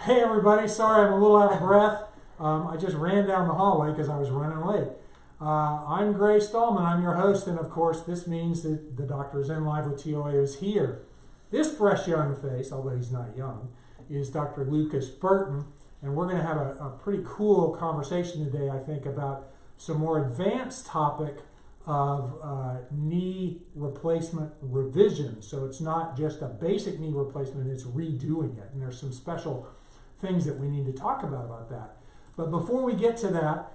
Hey everybody, sorry I'm a little out of breath. I just ran down the hallway because I was running late. I'm Stahlman, I'm your host, and of course this means that the Doctor is in live with TOA is here. This fresh young face, although he's not young, is Dr. Lucas Burton, and we're going to have a pretty cool conversation today, I think, about some more advanced topic of knee replacement revision. So it's not just a basic knee replacement, it's redoing it. And there's some special things that we need to talk about that. But before we get to that,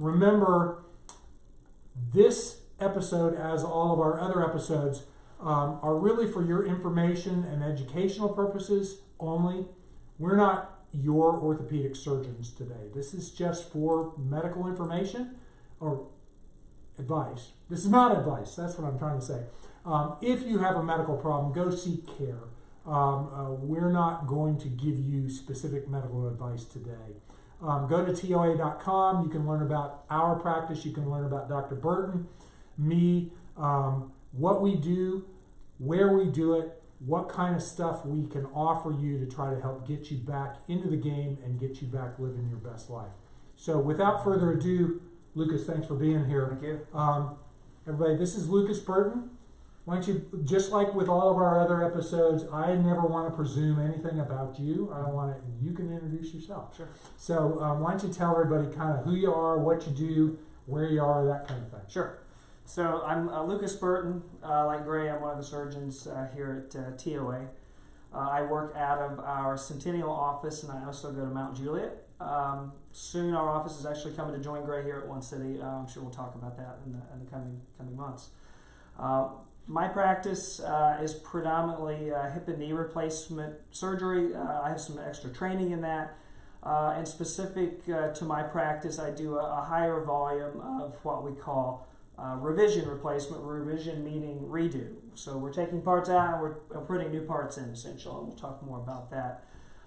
remember this episode, as all of our other episodes, are really for your information and educational purposes only. We're not your orthopedic surgeons today. This is just for medical information or advice. This is not advice. That's what I'm trying to say. If you have a medical problem, go seek care. We're not going to give you specific medical advice today. Go to TOA.com. You can learn about our practice. You can learn about Dr. Burton, me, what we do, where we do it, what kind of stuff we can offer you to try to help get you back into the game and get you back living your best life. So without further ado, Lucas, thanks for being here. Thank you. Everybody, this is Lucas Burton. Why don't you, just like with all of our other episodes, I never want to presume anything about you. I want to, you can introduce yourself. Sure. So why don't you tell everybody kind of who you are, what you do, where you are, that kind of thing. Sure. So I'm Lucas Burton. Like Gray, I'm one of the surgeons here at TOA. I work out of our Centennial office, and I also go to Mount Juliet. Soon our office is actually coming to join Gray here at One City. I'm sure we'll talk about that in the coming months. My practice is predominantly hip and knee replacement surgery. I have some extra training in that. And specific to my practice, I do a higher volume of what we call revision replacement. Revision meaning redo. So we're taking parts out and we're putting new parts in, essentially. And we'll talk more about that.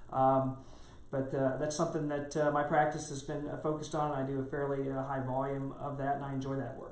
But that's something that my practice has been focused on. I do a fairly high volume of that, and I enjoy that work.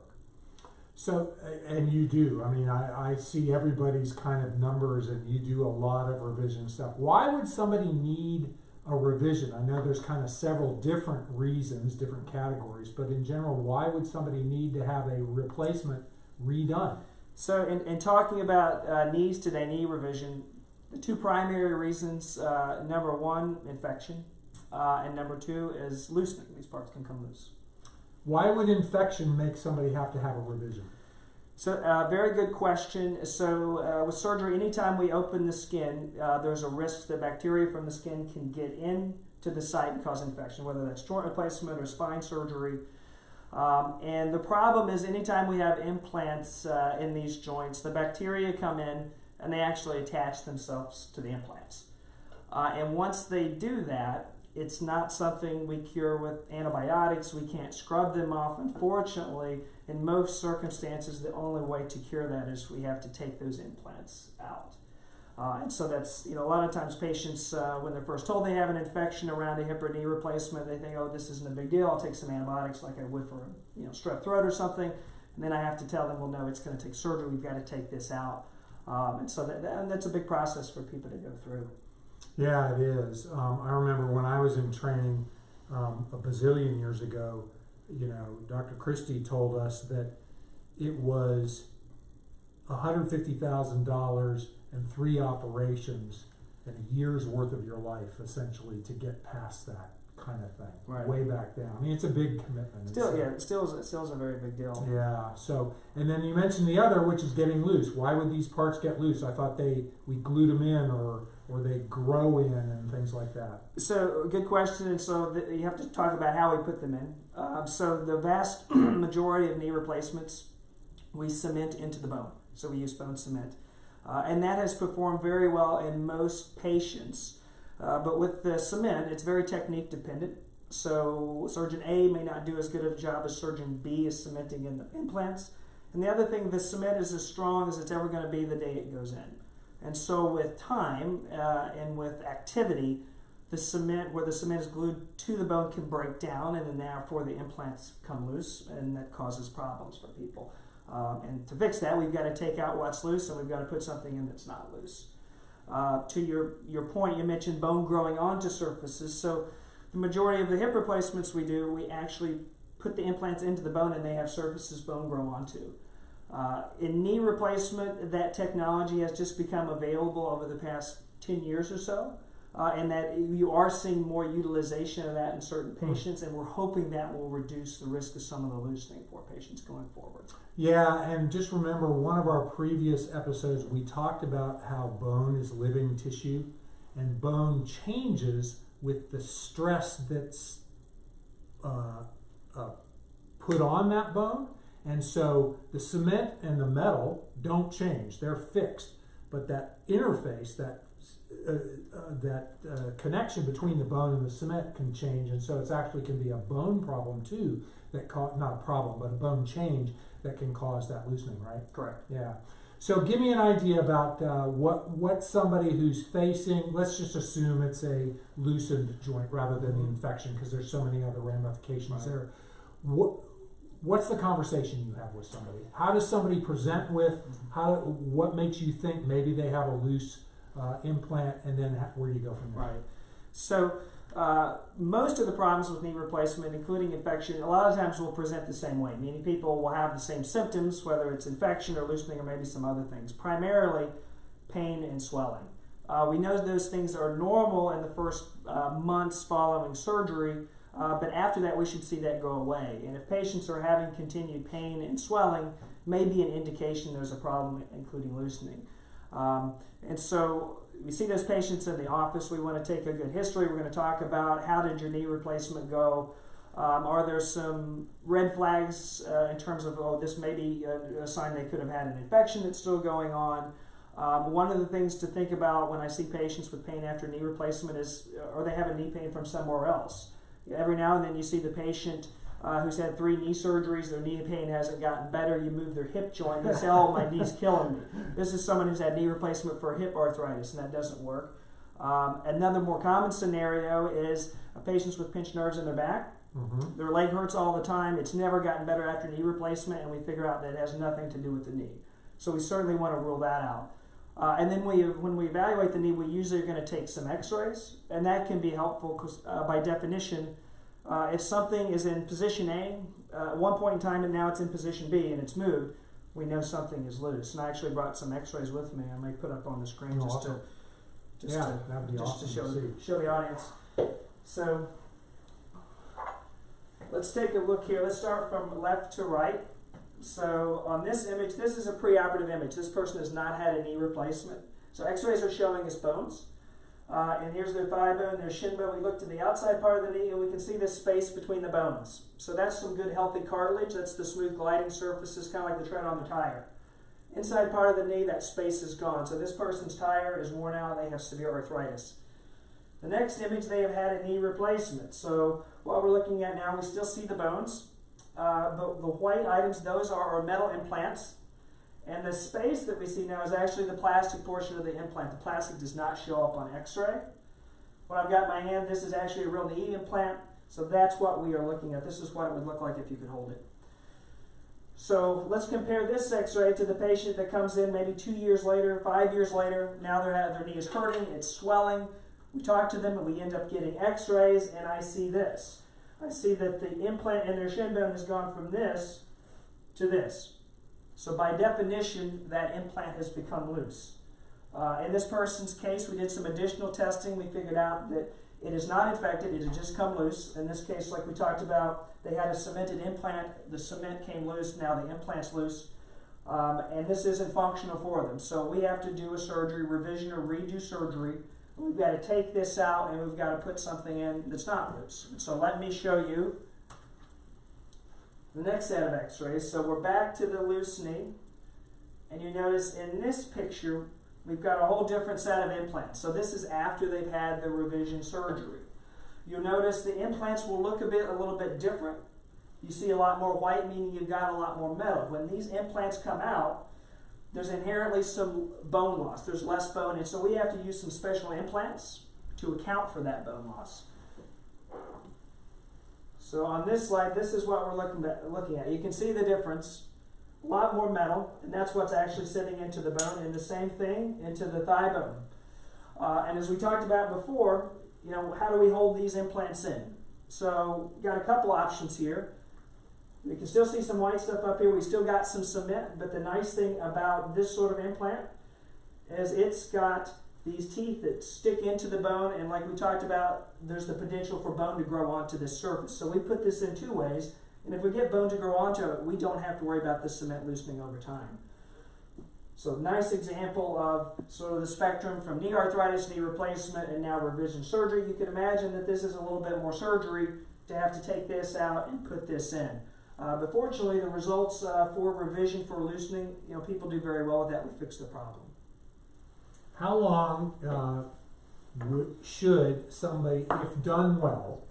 So, and you do. I mean, I see everybody's kind of numbers, and you do a lot of revision stuff. Why would somebody need a revision? I know there's kind of several different reasons, different categories, but in general, why would somebody need to have a replacement redone? So, in talking about knees today, knee revision, the two primary reasons, number one, infection, and number two is loosening. These parts can come loose. Why would infection make somebody have to have a revision? So, very good question. So, with surgery, anytime we open the skin, there's a risk that bacteria from the skin can get into the site and cause infection, whether that's joint replacement or spine surgery. And the problem is anytime we have implants in these joints, the bacteria come in and they actually attach themselves to the implants. And once they do that, it's not something we cure with antibiotics. We can't scrub them off. Unfortunately, in most circumstances, the only way to cure that is we have to take those implants out. And so that's, a lot of times patients, when they're first told they have an infection around a hip or knee replacement, they think, oh, this isn't a big deal. I'll take some antibiotics like I would for strep throat or something. And then I have to tell them, well, no, it's going to take surgery. We've got to take this out. And so that's a big process for people to go through. Yeah, it is. I remember when I was in training a bazillion years ago, Dr. Christie told us that it was $150,000 and 3 operations and a year's worth of your life, essentially, to get past that kind of thing. Right. Way back then. I mean, it's a big commitment. It still is a very big deal. Yeah. So, and then you mentioned the other, which is getting loose. Why would these parts get loose? I thought we glued them in, or they grow in and things like that. So, good question. And so you have to talk about how we put them in. So the vast majority of knee replacements, we cement into the bone. So we use bone cement. And that has performed very well in most patients. But with the cement, it's very technique dependent. So surgeon A may not do as good a job as surgeon B is cementing in the implants. And the other thing, the cement is as strong as it's ever going to be the day it goes in. And so with time and with activity, the cement, where the cement is glued to the bone, can break down, and then therefore the implants come loose, and that causes problems for people. And to fix that, we've got to take out what's loose, and we've got to put something in that's not loose. To your point, you mentioned bone growing onto surfaces. So the majority of the hip replacements we do, we actually put the implants into the bone and they have surfaces bone grow onto. In knee replacement, that technology has just become available over the past 10 years or so, and that you are seeing more utilization of that in certain patients, and we're hoping that will reduce the risk of some of the loosening for patients going forward. Yeah, and just remember, one of our previous episodes, we talked about how bone is living tissue, and bone changes with the stress that's put on that bone. And so the cement and the metal don't change; they're fixed. But that interface, that connection between the bone and the cement can change, and so it's actually can be a bone problem too. Not a problem, but a bone change that can cause that loosening, right? Correct. Yeah. So give me an idea about what somebody who's facing. Let's just assume it's a loosened joint rather than the infection, because there's so many other ramifications there. What's the conversation you have with somebody? How does somebody present with? What makes you think maybe they have a loose implant, and then where do you go from there? Right. So most of the problems with knee replacement, including infection, a lot of times will present the same way. Meaning people will have the same symptoms, whether it's infection or loosening or maybe some other things. Primarily pain and swelling. We know those things are normal in the first months following surgery, but after that we should see that go away. And if patients are having continued pain and swelling, may be an indication there's a problem, including loosening. And so we see those patients in the office. We want to take a good history. We're going to talk about how did your knee replacement go? Are there some red flags in terms of, oh, this may be a sign they could have had an infection that's still going on? One of the things to think about when I see patients with pain after knee replacement is, are they having knee pain from somewhere else? Every now and then you see the patient who's had 3 knee surgeries, their knee pain hasn't gotten better. You move their hip joint, they say, oh, my knee's killing me. This is someone who's had knee replacement for hip arthritis, and that doesn't work. Another more common scenario is patients with pinched nerves in their back. Mm-hmm. Their leg hurts all the time. It's never gotten better after knee replacement, and we figure out that it has nothing to do with the knee. So we certainly want to rule that out. And then when we evaluate the knee, we usually are going to take some x-rays, and that can be helpful because by definition, if something is in position A at one point in time and now it's in position B and it's moved, we know something is loose. And I actually brought some x-rays with me. I may put up on the screen just to show the audience. So let's take a look here. Let's start from left to right. So on this image, this is a preoperative image. This person has not had a knee replacement. So x-rays are showing us bones. And here's their thigh bone, their shin bone. We looked at the outside part of the knee and we can see this space between the bones. So that's some good healthy cartilage. That's the smooth gliding surfaces, kind of like the tread on the tire. Inside part of the knee, that space is gone. So this person's tire is worn out. They have severe arthritis. The next image, they have had a knee replacement. So what we're looking at now, we still see the bones. The white items, those are our metal implants. And the space that we see now is actually the plastic portion of the implant. The plastic does not show up on x-ray. What I've got in my hand, this is actually a real knee implant. So that's what we are looking at. This is what it would look like if you could hold it. So let's compare this x-ray to the patient that comes in maybe 2 years later, 5 years later. Now their knee is hurting, it's swelling. We talk to them and we end up getting x-rays, and I see this. I see that the implant in their shin bone has gone from this to this. So by definition, that implant has become loose. In this person's case, we did some additional testing. We figured out that it is not infected. It has just come loose. In this case, like we talked about, they had a cemented implant. The cement came loose. Now the implant's loose. And this isn't functional for them. So we have to do a surgery, revision or redo surgery. We've got to take this out and we've got to put something in that's not loose. So let me show you the next set of x-rays. So we're back to the loose knee. And you notice in this picture, we've got a whole different set of implants. So this is after they've had the revision surgery. You'll notice the implants will look a little bit different. You see a lot more white, meaning you've got a lot more metal. When these implants come out, there's inherently some bone loss. There's less bone, and so we have to use some special implants to account for that bone loss. So on this slide, this is what we're looking at. You can see the difference. A lot more metal, and that's what's actually sitting into the bone, and the same thing into the thigh bone. And as we talked about before, how do we hold these implants in? So we've got a couple options here. You can still see some white stuff up here. We still got some cement, but the nice thing about this sort of implant is it's got these teeth that stick into the bone, and like we talked about, there's the potential for bone to grow onto this surface. So we put this in two ways, and if we get bone to grow onto it, we don't have to worry about the cement loosening over time. So nice example of sort of the spectrum from knee arthritis, knee replacement, and now revision surgery. You can imagine that this is a little bit more surgery to have to take this out and put this in. But fortunately, the results for revision, for loosening, people do very well with that. We fix the problem. How long should somebody, if done well,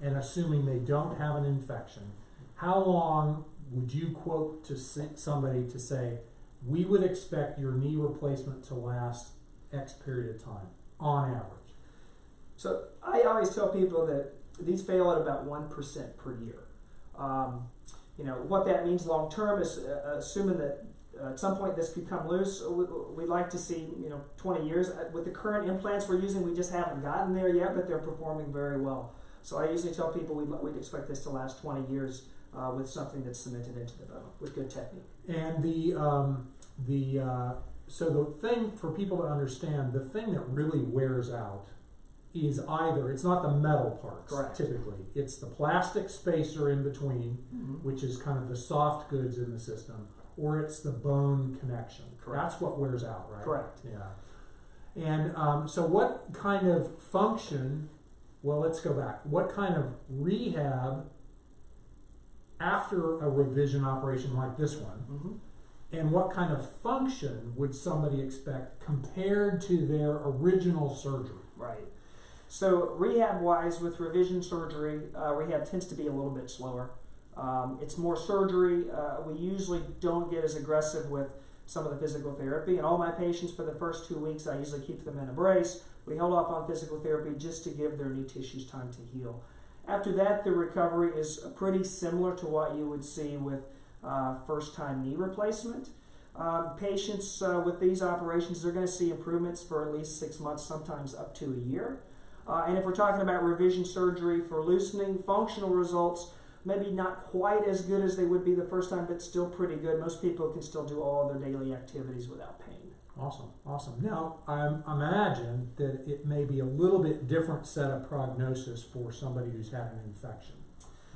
and assuming they don't have an infection, how long would you quote to somebody to say, we would expect your knee replacement to last X period of time, on average? So I always tell people that these fail at about 1% per year. What that means long term is assuming that at some point this could come loose. We'd like to see 20 years. With the current implants we're using, we just haven't gotten there yet, but they're performing very well. So I usually tell people we'd expect this to last 20 years with something that's cemented into the bone with good technique. And so the thing for people to understand, the thing that really wears out is either, it's not the metal parts. Correct. Typically, it's the plastic spacer in between, which is kind of the soft goods in the system, or it's the bone connection. Correct. That's what wears out, right? Correct. Yeah. And so what kind of function, well, let's go back. What kind of rehab after a revision operation like this one, and what kind of function would somebody expect compared to their original surgery? Right. So rehab-wise, with revision surgery, rehab tends to be a little bit slower. It's more surgery. We usually don't get as aggressive with some of the physical therapy. And all my patients, for the first 2 weeks, I usually keep them in a brace. We hold off on physical therapy just to give their knee tissues time to heal. After that, the recovery is pretty similar to what you would see with first-time knee replacement. Patients with these operations, they're going to see improvements for at least 6 months, sometimes up to a year. And if we're talking about revision surgery for loosening, functional results, maybe not quite as good as they would be the first time, but still pretty good. Most people can still do all their daily activities without pain. Awesome, awesome. Now, I imagine that it may be a little bit different set of prognosis for somebody who's had an infection.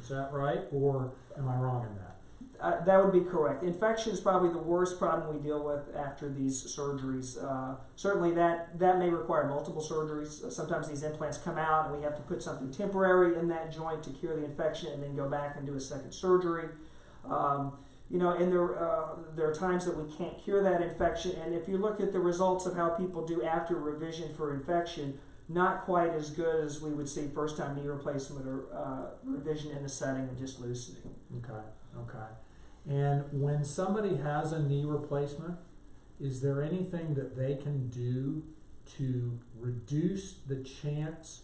Is that right, or am I wrong in that? That would be correct. Infection is probably the worst problem we deal with after these surgeries. Certainly that may require multiple surgeries. Sometimes these implants come out and we have to put something temporary in that joint to cure the infection and then go back and do a second surgery. And there are times that we can't cure that infection. And if you look at the results of how people do after revision for infection, not quite as good as we would see first-time knee replacement or revision in the setting of just loosening. Okay. And when somebody has a knee replacement, is there anything that they can do to reduce the chance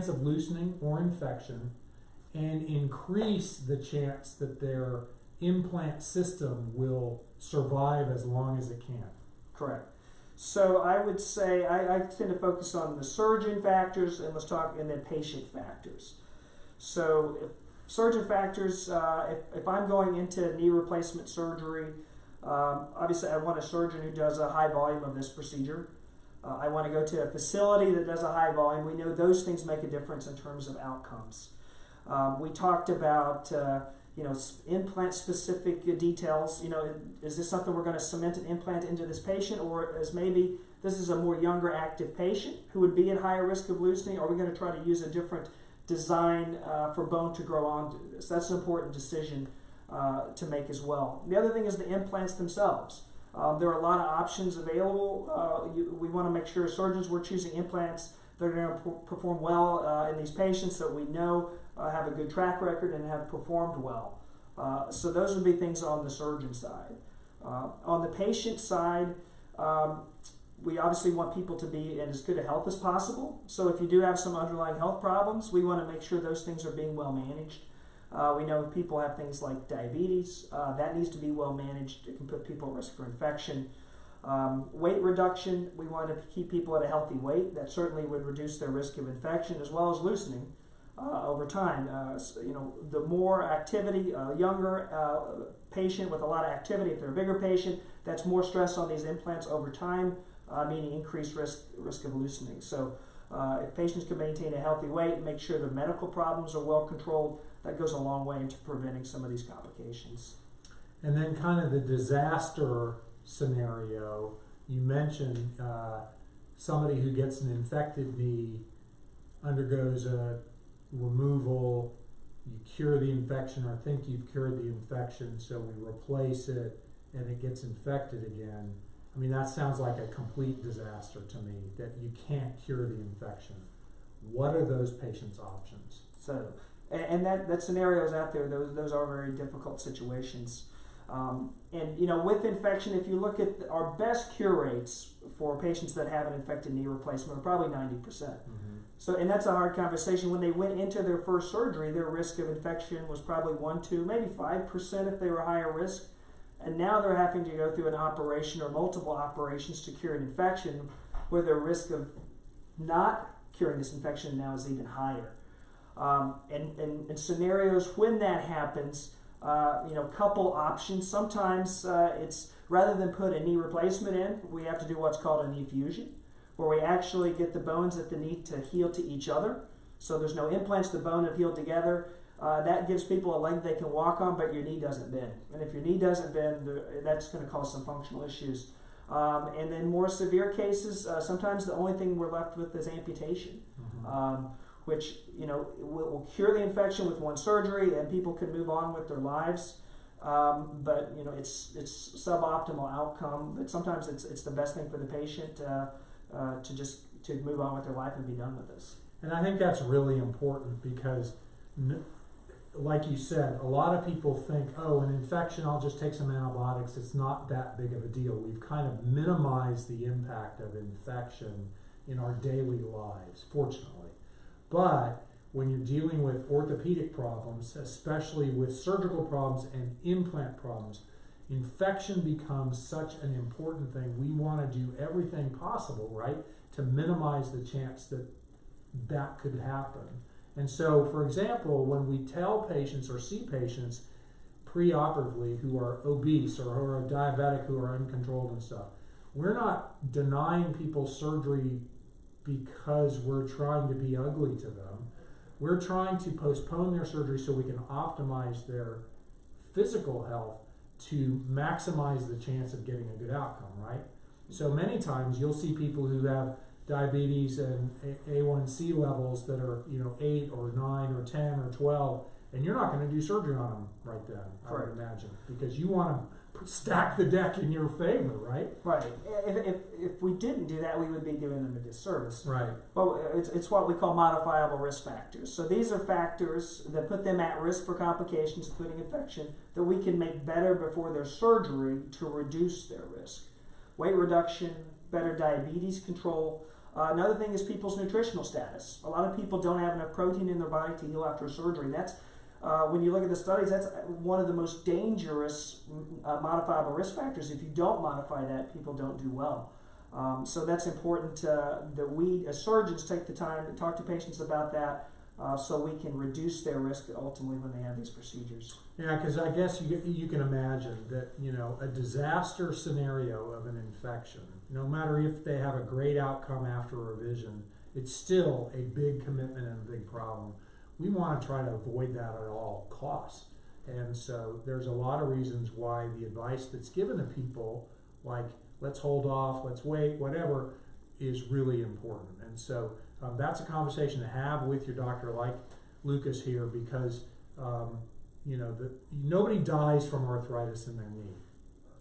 of loosening or infection, and increase the chance that their implant system will survive as long as it can? Correct. So I would say I tend to focus on the surgeon factors, and then patient factors. So surgeon factors, if I'm going into knee replacement surgery, obviously I want a surgeon who does a high volume of this procedure. I want to go to a facility that does a high volume. We know those things make a difference in terms of outcomes. We talked about implant-specific details. Is this something we're going to cement an implant into this patient, or is maybe this is a more younger, active patient who would be at higher risk of loosening? Or are we going to try to use a different design for bone to grow onto this? That's an important decision to make as well. The other thing is the implants themselves. There are a lot of options available. We want to make sure surgeons we're choosing implants that are going to perform well in these patients that we know have a good track record and have performed well. So those would be things on the surgeon side. On the patient side, we obviously want people to be in as good a health as possible. So if you do have some underlying health problems, we want to make sure those things are being well managed. We know people have things like diabetes. That needs to be well managed. It can put people at risk for infection. Weight reduction, we want to keep people at a healthy weight. That certainly would reduce their risk of infection as well as loosening over time. The more activity, younger patient with a lot of activity, if they're a bigger patient, that's more stress on these implants over time, meaning increased risk of loosening. So if patients can maintain a healthy weight and make sure their medical problems are well controlled, that goes a long way into preventing some of these complications. And then kind of the disaster scenario, you mentioned somebody who gets an infected knee, undergoes a removal, you cure the infection or think you've cured the infection, so we replace it and it gets infected again. I mean, that sounds like a complete disaster to me, that you can't cure the infection. What are those patients' options? So, and that scenario is out there. Those are very difficult situations. And with infection, if you look at our best cure rates for patients that have an infected knee replacement are probably 90%. Mm-hmm. So, and that's a hard conversation. When they went into their first surgery, their risk of infection was probably 1, 2, maybe 5% if they were higher risk. And now they're having to go through an operation or multiple operations to cure an infection, where their risk of not curing this infection now is even higher. And in scenarios when that happens, couple options. Sometimes it's rather than put a knee replacement in, we have to do what's called a knee fusion, where we actually get the bones at the knee to heal to each other. So there's no implants, the bone have healed together. That gives people a leg they can walk on, but your knee doesn't bend. And if your knee doesn't bend, that's going to cause some functional issues. And then more severe cases, sometimes the only thing we're left with is amputation, which will cure the infection with one surgery, and people can move on with their lives. But it's suboptimal outcome. But sometimes it's the best thing for the patient to move on with their life and be done with this. And I think that's really important because, like you said, a lot of people think, oh, an infection, I'll just take some antibiotics. It's not that big of a deal. We've kind of minimized the impact of infection in our daily lives, fortunately. But when you're dealing with orthopedic problems, especially with surgical problems and implant problems, infection becomes such an important thing. We want to do everything possible, right, to minimize the chance that that could happen. And so, for example, when we tell patients or see patients preoperatively who are obese or who are diabetic, who are uncontrolled and stuff, we're not denying people surgery because we're trying to be ugly to them. We're trying to postpone their surgery so we can optimize their physical health to maximize the chance of getting a good outcome, right? So many times you'll see people who have diabetes and A1C levels that are 8 or 9 or 10 or 12, and you're not going to do surgery on them right then, I would imagine, because you want to stack the deck in your favor, right? Right. If we didn't do that, we would be doing them a disservice. Right. Well, it's what we call modifiable risk factors. So these are factors that put them at risk for complications, including infection, that we can make better before their surgery to reduce their risk. Weight reduction, better diabetes control. Another thing is people's nutritional status. A lot of people don't have enough protein in their body to heal after surgery. That's when you look at the studies, that's one of the most dangerous modifiable risk factors. If you don't modify that, people don't do well. So that's important that we, as surgeons, take the time to talk to patients about that so we can reduce their risk ultimately when they have these procedures. Yeah, because I guess you can imagine that a disaster scenario of an infection, no matter if they have a great outcome after revision, it's still a big commitment and a big problem. We want to try to avoid that at all costs. And so there's a lot of reasons why the advice that's given to people, like let's hold off, let's wait, whatever, is really important. And so that's a conversation to have with your doctor like Lucas here, because nobody dies from arthritis in their knee.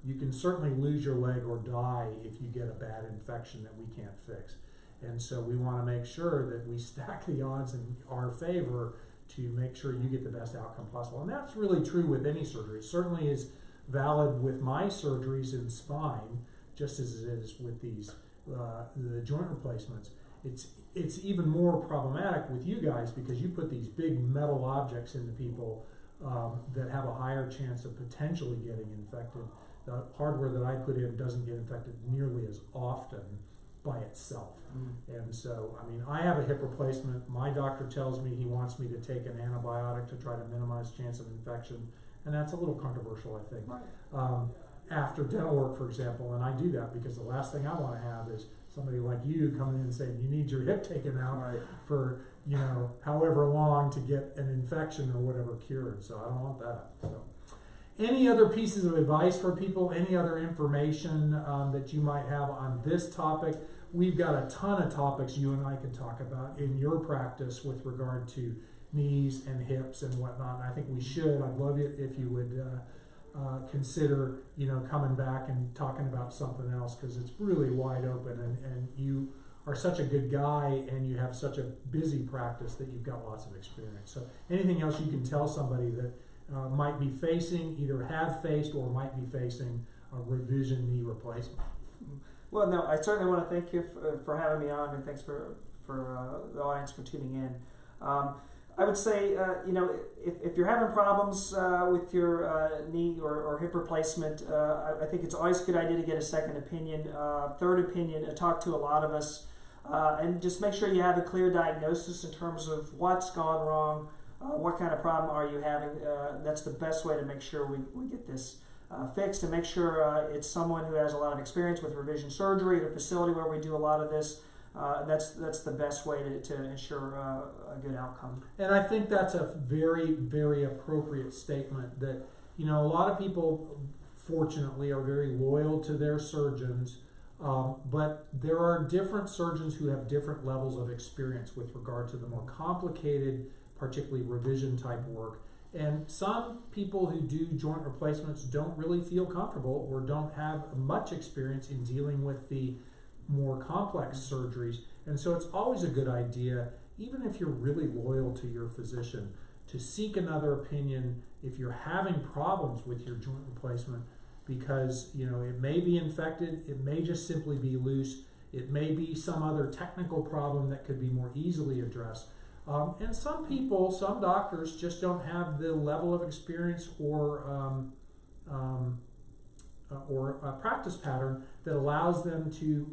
You can certainly lose your leg or die if you get a bad infection that we can't fix. And so we want to make sure that we stack the odds in our favor to make sure you get the best outcome possible. And that's really true with any surgery. It certainly is valid with my surgeries in spine, just as it is with these the joint replacements. It's even more problematic with you guys because you put these big metal objects into people that have a higher chance of potentially getting infected the hardware that I put in doesn't get infected nearly as often by itself. And so, I mean, I have a hip replacement. My doctor tells me he wants me to take an antibiotic to try to minimize chance of infection, and that's a little controversial, I think. After dental work, for example, and I do that because the last thing I want to have is somebody like you coming in and saying you need your hip taken out for, you know, however long to get an infection or whatever cured. So I don't want that. So, any other pieces of advice for people? Any other information that you might have on this topic? We've got a ton of topics you and I can talk about in your practice with regard to knees and hips and whatnot. And I think we should. I'd love it if you would consider, you know, coming back and talking about something else, because it's really wide open, and you are such a good guy and you have such a busy practice that you've got lots of experience. So anything else you can tell somebody that might be facing, either have faced or might be facing a revision knee replacement? Well, no, I certainly want to thank you for having me on, and thanks for the audience for tuning in. I would say, you know, if you're having problems with your knee or hip replacement, I think it's always a good idea to get a second opinion, third opinion, talk to a lot of us, and just make sure you have a clear diagnosis in terms of what's gone wrong, what kind of problem are you having. That's the best way to make sure we get this fixed, and make sure it's someone who has a lot of experience with revision surgery at a facility where we do a lot of this. That's the best way to ensure a good outcome. And I think that's a very, very appropriate statement that, you know, a lot of people, fortunately, are very loyal to their surgeons, but there are different surgeons who have different levels of experience with regard to the more complicated, particularly revision type work. And some people who do joint replacements don't really feel comfortable or don't have much experience in dealing with the more complex surgeries. And so it's always a good idea, even if you're really loyal to your physician, to seek another opinion if you're having problems with your joint replacement, because, you know, it may be infected, it may just simply be loose, it may be some other technical problem that could be more easily addressed. And some people, some doctors just don't have the level of experience or a practice pattern that allows them to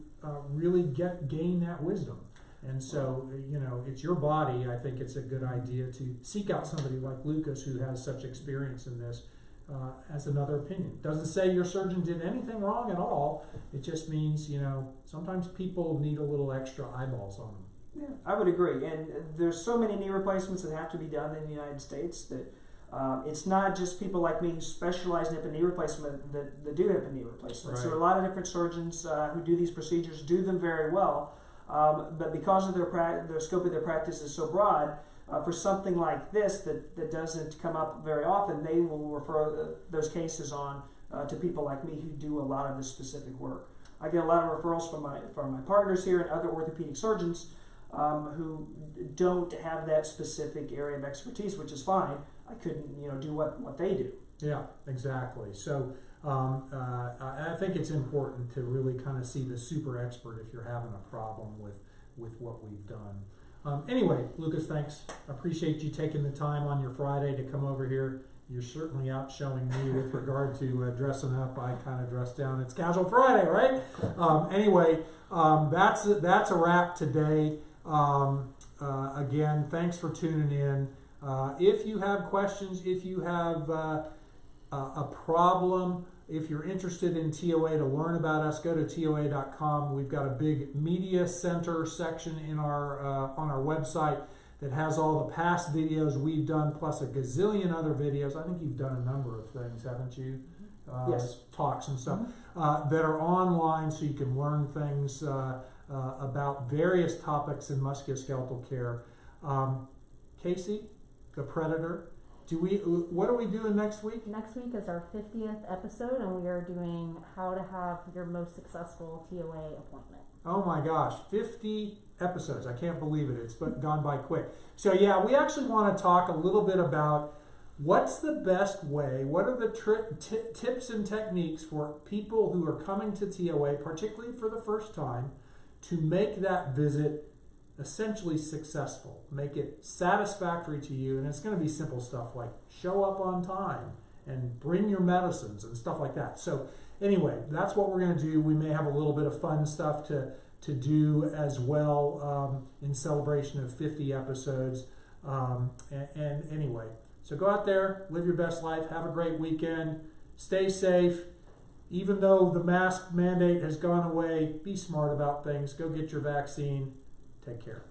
really gain that wisdom. And so, you know, it's your body. I think it's a good idea to seek out somebody like Lucas, who has such experience in this, as another opinion. Doesn't say your surgeon did anything wrong at all. It just means, you know, sometimes people need a little extra eyeballs on them. Yeah, I would agree. And there's so many knee replacements that have to be done in the United States that it's not just people like me who specialize in hip and knee replacement that do hip and knee replacement. Right. So a lot of different surgeons who do these procedures do them very well, but because of their scope of their practice is so broad, for something like this that doesn't come up very often, they will refer those cases on to people like me who do a lot of this specific work. I get a lot of referrals from my partners here and other orthopedic surgeons who don't have that specific area of expertise, which is fine. I couldn't, you know, do what they do. Yeah, exactly. So I think it's important to really kind of see the super expert if you're having a problem with what we've done. Anyway, Lucas, thanks. Appreciate you taking the time on your Friday to come over here. You're certainly out showing me with regard to dressing up. I kind of dress down. It's Casual Friday, right? Anyway, that's a wrap today. Again, thanks for tuning in. If you have questions, if you have a problem, if you're interested in TOA to learn about us, go to TOA.com. We've got a big media center section in our on our website that has all the past videos we've done, plus a gazillion other videos. I think you've done a number of things, haven't you? Yes. Talks and stuff that are online, so you can learn things about various topics in musculoskeletal care. Casey, the Predator, what are we doing next week? Next week is our 50th episode, and we are doing how to have your most successful TOA appointment. Oh my gosh, 50 episodes. I can't believe it. It's gone by quick. So yeah, we actually want to talk a little bit about what's the best way, what are the tips and techniques for people who are coming to TOA, particularly for the first time, to make that visit essentially successful, make it satisfactory to you. And it's going to be simple stuff like show up on time and bring your medicines and stuff like that. So anyway, that's what we're going to do. We may have a little bit of fun stuff to do as well in celebration of 50 episodes. And anyway, so go out there, live your best life, have a great weekend, stay safe. Even though the mask mandate has gone away, be smart about things. Go get your vaccine. Take care.